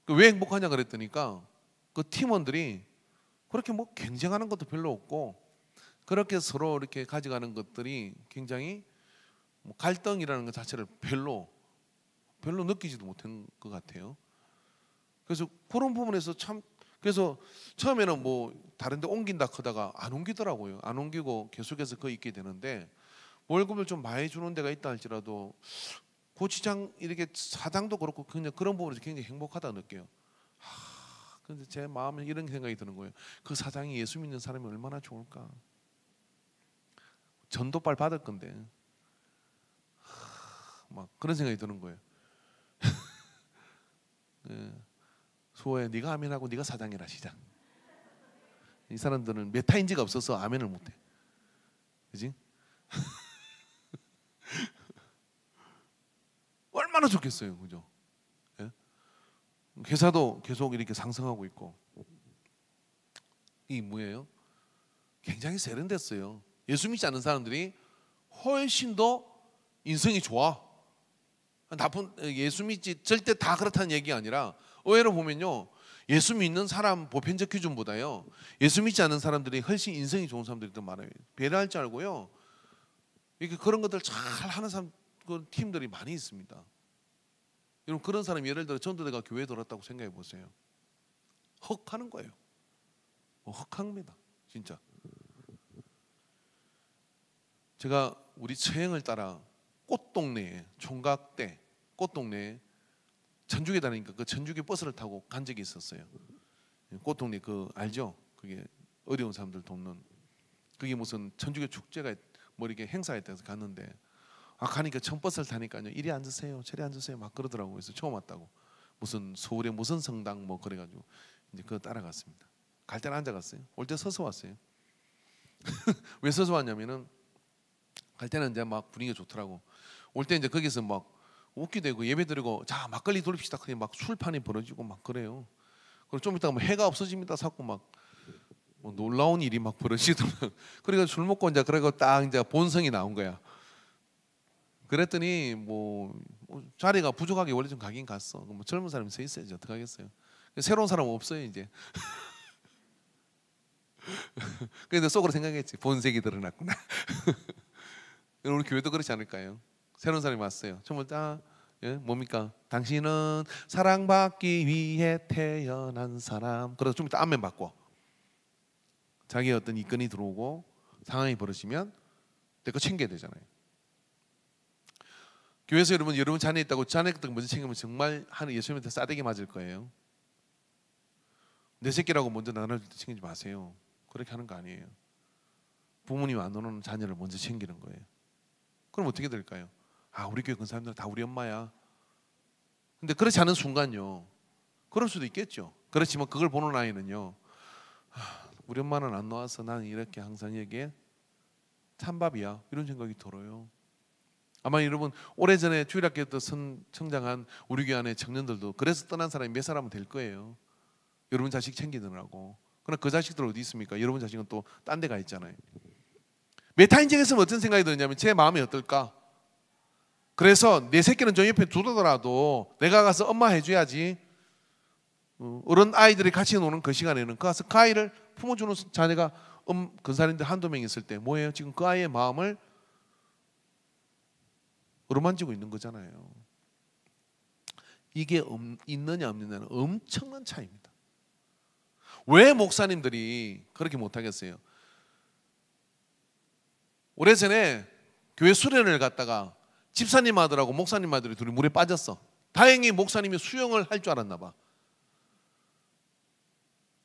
왜 행복하냐 그랬더니까 그 팀원들이 그렇게 뭐 경쟁하는 것도 별로 없고 그렇게 서로 이렇게 가져가는 것들이 굉장히 뭐 갈등이라는 것 자체를 별로 느끼지도 못한 것 같아요. 그래서 그런 부분에서 참 그래서 처음에는 뭐 다른데 옮긴다 하다가 안 옮기더라고요. 안 옮기고 계속해서 거기 있게 되는데 월급을 좀 많이 주는 데가 있다 할지라도 고시장 이렇게 사장도 그렇고 그냥 그런 부분에서 굉장히 행복하다 느껴요. 근데 제 마음에 이런 생각이 드는 거예요. 그 사장이 예수 믿는 사람이 얼마나 좋을까. 전도발 받을 건데 막 그런 생각이 드는 거예요. 네. 소호야 네가 아멘하고 네가 사장이라 시작. 이 사람들은 메타인지가 없어서 아멘을 못해. 그지? 얼마나 좋겠어요, 그죠? 예? 회사도 계속 이렇게 상승하고 있고 이 뭐예요? 굉장히 세련됐어요. 예수 믿지 않는 사람들이 훨씬 더 인성이 좋아. 나쁜 예수 믿지 절대 다 그렇다는 얘기가 아니라 의외로 보면요, 예수 믿는 사람 보편적 기준보다요 예수 믿지 않는 사람들이 훨씬 인성이 좋은 사람들이 더 많아요. 배려할 줄 알고요. 이렇게 그런 것들 잘 하는 사람 그 팀들이 많이 있습니다. 여러분 그런 사람 예를 들어 전도대가 교회 돌았다고 생각해 보세요. 헉하는 거예요. 헉합니다. 진짜. 제가 우리 처형을 따라 꽃동네에 총각대 꽃동네에 천주교 다니니까 그 천주교 버스를 타고 간 적이 있었어요. 꽃동네 그 알죠? 그게 어려운 사람들 돕는 그게 무슨 천주교 축제가 뭐 이렇게 행사에 대해서 갔는데 가니까 처음 버스를 타니까요 이리 앉으세요 저리 앉으세요 막 그러더라고요. 그래서 처음 왔다고 무슨 서울에 무슨 성당 뭐 그래가지고 이제 그거 따라갔습니다. 갈 때는 앉아갔어요. 올 때 서서 왔어요. 왜 서서 왔냐면은 갈 때는 이제 막 분위기가 좋더라고. 올 때 이제 거기서 막 웃기되고 예배 드리고 자 막걸리 돌립시다. 그냥 막 술판이 벌어지고 막 그래요. 그리고 좀 이따가 뭐 해가 없어집니다. 자꾸 막 뭐 놀라운 일이 막 벌어지더만. 그러니까 술 먹고 이제 그러고 딱 이제 본성이 나온 거야. 그랬더니 뭐 자리가 부족하게 원래 좀 가긴 갔어. 뭐 젊은 사람이 서 있어야지 어떡 하겠어요. 새로운 사람 없어요 이제. 그래도 속으로 생각했지. 본색이 드러났구나. 우리 교회도 그렇지 않을까요? 새로운 사람이 왔어요. 처음에 딱 뭡니까? 당신은 사랑받기 위해 태어난 사람. 그래서 좀 이따 아멘 받고 자기의 어떤 이건이 들어오고 상황이 벌어지면 내 거 챙겨야 되잖아요. 교회에서 여러분 자녀 있다고 자녀 같은 거 먼저 챙기면 정말 하는 예수님한테 싸대기 맞을 거예요. 내 새끼라고 먼저 나눠줄 때 챙기지 마세요. 그렇게 하는 거 아니에요. 부모님 안 오는 자녀를 먼저 챙기는 거예요. 그럼 어떻게 될까요? 우리 교회 그 사람들은 다 우리 엄마야. 근데 그렇지 않은 순간요. 그럴 수도 있겠죠. 그렇지만 그걸 보는 아이는요. 우리 엄마는 안 나와서 나는 이렇게 항상 여기에 찬밥이야. 이런 생각이 들어요. 아마 여러분 오래전에 주일학교 때 성장한 우리 교회 안에 청년들도 그래서 떠난 사람이 몇 사람은 될 거예요. 여러분 자식 챙기느라고. 그러나 그 자식들 어디 있습니까? 여러분 자식은 또 딴 데 가 있잖아요. 메타인지에서는 어떤 생각이 드냐면 제 마음이 어떨까? 그래서 내 새끼는 저 옆에 두더라도 내가 가서 엄마 해줘야지. 어른 아이들이 같이 노는 그 시간에는 가서 그 아이를 품어주는 자녀가 근사님들 한두 명 있을 때 뭐예요? 지금 그 아이의 마음을 어루만지고 있는 거잖아요. 이게 있느냐 없느냐는 엄청난 차이입니다. 왜 목사님들이 그렇게 못하겠어요? 오래전에 교회 수련을 갔다가 집사님 아들하고 목사님 아들이 둘이 물에 빠졌어. 다행히 목사님이 수영을 할 줄 알았나 봐.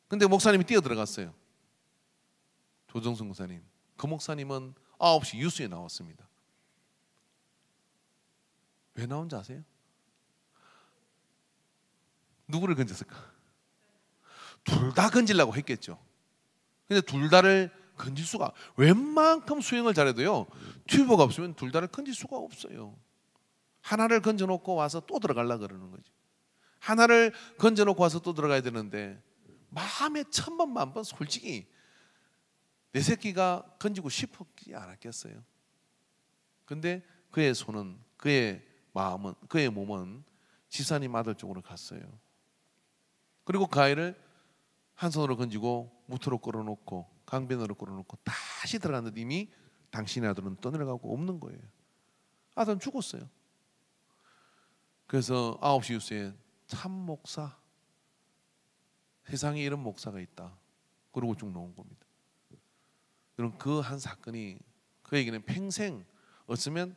근데 목사님이 뛰어 들어갔어요. 조정순 목사님. 그 목사님은 9시 뉴스에 나왔습니다. 왜 나온지 아세요? 누구를 건졌을까? 둘 다 건지려고 했겠죠. 근데 둘 다를 건질 수가, 웬만큼 수영을 잘해도요 튜버가 없으면 둘 다를 건질 수가 없어요. 하나를 건져놓고 와서 또 들어가려고 그러는 거지. 하나를 건져놓고 와서 또 들어가야 되는데 마음에 천번 만번 솔직히 내 새끼가 건지고 싶었지 않았겠어요. 근데 그의 손은, 그의 마음은, 그의 몸은 집사님 아들 쪽으로 갔어요. 그리고 그 아이를 한 손으로 건지고 무트로 끌어놓고 강변으로 끌어놓고 다시 들어갔는데 이미 당신의 아들은 떠내려가고 없는 거예요. 아들은 죽었어요. 그래서 9시 뉴스에 참 목사, 세상에 이런 목사가 있다 그러고 쭉 나온 겁니다. 여러분 그 한 사건이 그에게는 평생 어쩌면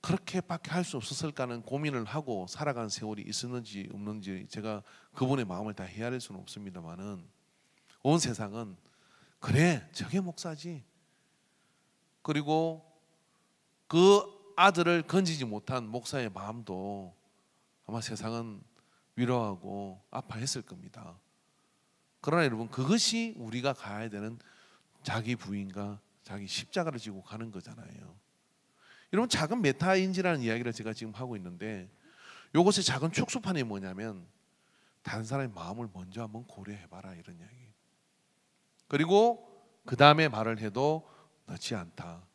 그렇게밖에 할 수 없었을까는 고민을 하고 살아간 세월이 있었는지 없는지 제가 그분의 마음을 다 헤아릴 수는 없습니다만은 온 세상은 그래 저게 목사지. 그리고 그 아들을 건지지 못한 목사의 마음도 아마 세상은 위로하고 아파했을 겁니다. 그러나 여러분 그것이 우리가 가야 되는 자기 부인과 자기 십자가를 지고 가는 거잖아요. 여러분 작은 메타인지라는 이야기를 제가 지금 하고 있는데 이것의 작은 축소판이 뭐냐면 다른 사람의 마음을 먼저 한번 고려해봐라 이런 이야기. 그리고 그 다음에 말을 해도 넣지 않다.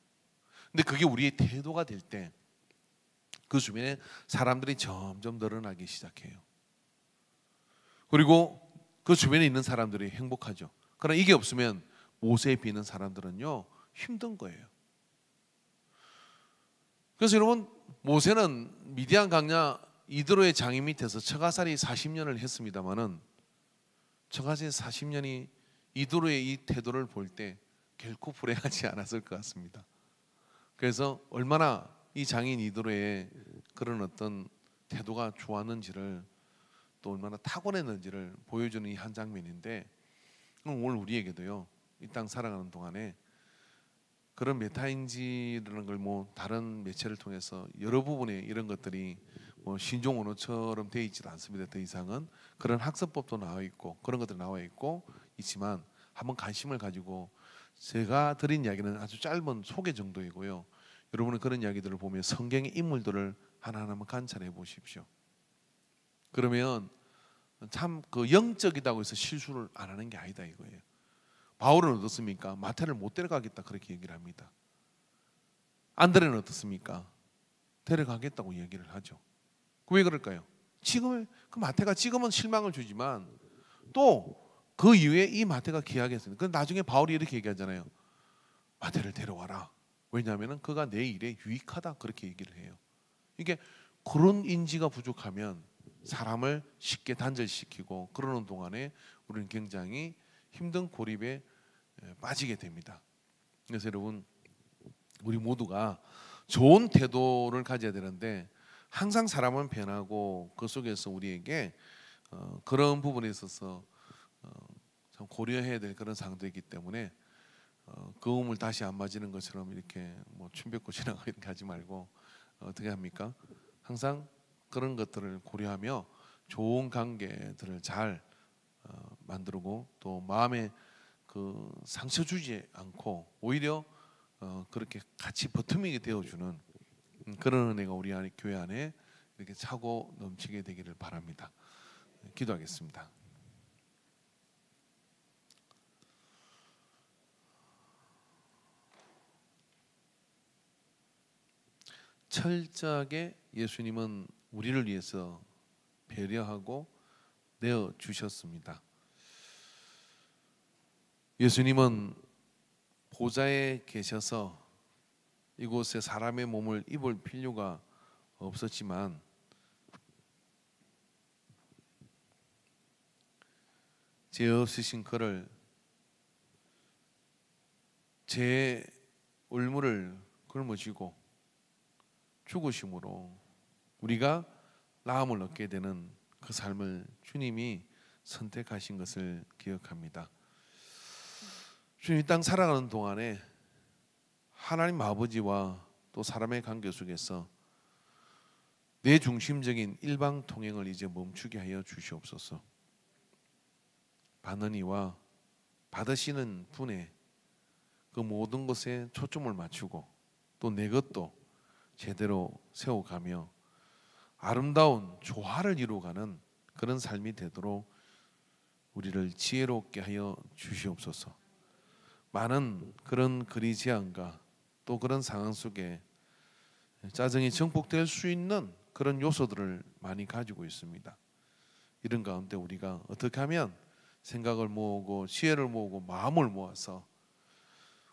근데 그게 우리의 태도가 될 때 그 주변에 사람들이 점점 늘어나기 시작해요. 그리고 그 주변에 있는 사람들이 행복하죠. 그러나 이게 없으면 모세에 비는 사람들은요 힘든 거예요. 그래서 여러분 모세는 미디안 강야 이드로의 장이 밑에서 처가살이 40년을 했습니다마는 처가살이 40년이 이드로의 이 태도를 볼 때 결코 불행하지 않았을 것 같습니다. 그래서 얼마나 이 장인 이드로의 그런 어떤 태도가 좋았는지를 또 얼마나 탁월했는지를 보여주는 이 한 장면인데 오늘 우리에게도요, 이 땅 살아가는 동안에 그런 메타인지라는 걸 뭐 다른 매체를 통해서 여러 부분에 이런 것들이 뭐 신종 언어처럼 되어 있지도 않습니다. 더 이상은 그런 학습법도 나와 있고 그런 것들이 나와 있고 있지만, 한번 관심을 가지고, 제가 드린 이야기는 아주 짧은 소개 정도이고요. 여러분은 그런 이야기들을 보며 성경의 인물들을 하나하나 한번 관찰해 보십시오. 그러면 참 그 영적이다고 해서 실수를 안 하는 게 아니다 이거예요. 바울은 어떻습니까? 마태를 못 데려가겠다 그렇게 얘기를 합니다. 안드레는 어떻습니까? 데려가겠다고 얘기를 하죠. 왜 그럴까요? 지금 그 마태가 지금은 실망을 주지만 또 그 이후에 이 마태가 기약했습니다. 그 나중에 바울이 이렇게 얘기하잖아요. 마태를 데려와라. 왜냐하면 그가 내 일에 유익하다 그렇게 얘기를 해요. 이게 그런 인지가 부족하면 사람을 쉽게 단절시키고 그러는 동안에 우리는 굉장히 힘든 고립에 빠지게 됩니다. 그래서 여러분, 우리 모두가 좋은 태도를 가져야 되는데 항상 사람은 변하고 그 속에서 우리에게 그런 부분에 있어서 참 고려해야 될 그런 상황이기 때문에 그 음을 다시 안 맞이는 것처럼 이렇게 뭐 춤뱉고 지나가 이렇게 하지 말고 어떻게 합니까? 항상 그런 것들을 고려하며 좋은 관계들을 잘 만들고 또 마음에 그 상처 주지 않고 오히려 그렇게 같이 버팀이 되어주는 그런 은혜가 우리 안에 교회 안에 이렇게 차고 넘치게 되기를 바랍니다. 기도하겠습니다. 철저하게 예수님은 우리를 위해서 배려하고 내어 주셨습니다. 예수님은 보좌에 계셔서 이곳에 사람의 몸을 입을 필요가 없었지만 죄 없으신 그를 제 울무를 짊어지고 죽으심으로 우리가 나음을 얻게 되는 그 삶을 주님이 선택하신 것을 기억합니다. 주님 이 땅 살아가는 동안에 하나님 아버지와 또 사람의 관계 속에서 내 중심적인 일방통행을 이제 멈추게 하여 주시옵소서. 받는 이와 받으시는 분의 그 모든 것에 초점을 맞추고 또 내 것도 제대로 세워가며 아름다운 조화를 이루어가는 그런 삶이 되도록 우리를 지혜롭게 하여 주시옵소서. 많은 그런 그리지안과 또 그런 상황 속에 짜증이 증폭될 수 있는 그런 요소들을 많이 가지고 있습니다. 이런 가운데 우리가 어떻게 하면 생각을 모으고 지혜를 모으고 마음을 모아서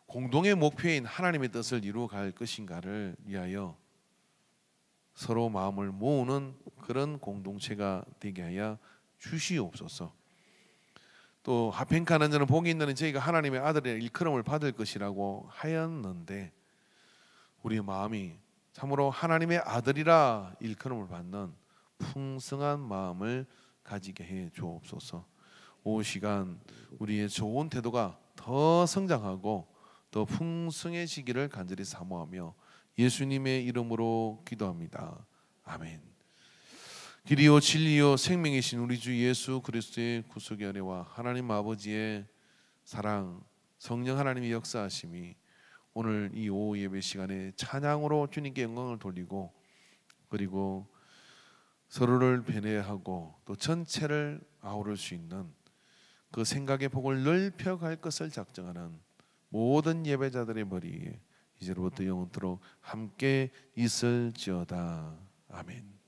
공동의 목표인 하나님의 뜻을 이루어갈 것인가를 위하여 서로 마음을 모으는 그런 공동체가 되게 하여 주시옵소서. 또 하평카는 자는 복이 있는 저희가 하나님의 아들의 일컬음을 받을 것이라고 하였는데 우리의 마음이 참으로 하나님의 아들이라 일컬음을 받는 풍성한 마음을 가지게 해 주옵소서. 오 시간 우리의 좋은 태도가 더 성장하고 더 풍성해지기를 간절히 사모하며 예수님의 이름으로 기도합니다. 아멘. 길이요 진리요 생명이신 우리 주 예수 그리스도의 구속의 은혜와 하나님 아버지의 사랑, 성령 하나님의 역사하심이 오늘 이 오후 예배 시간에 찬양으로 주님께 영광을 돌리고 그리고 서로를 배려하고 또 전체를 아우를 수 있는 그 생각의 폭을 넓혀갈 것을 작정하는 모든 예배자들의 머리에 이제로부터 영원토록 함께 있을지어다. 아멘.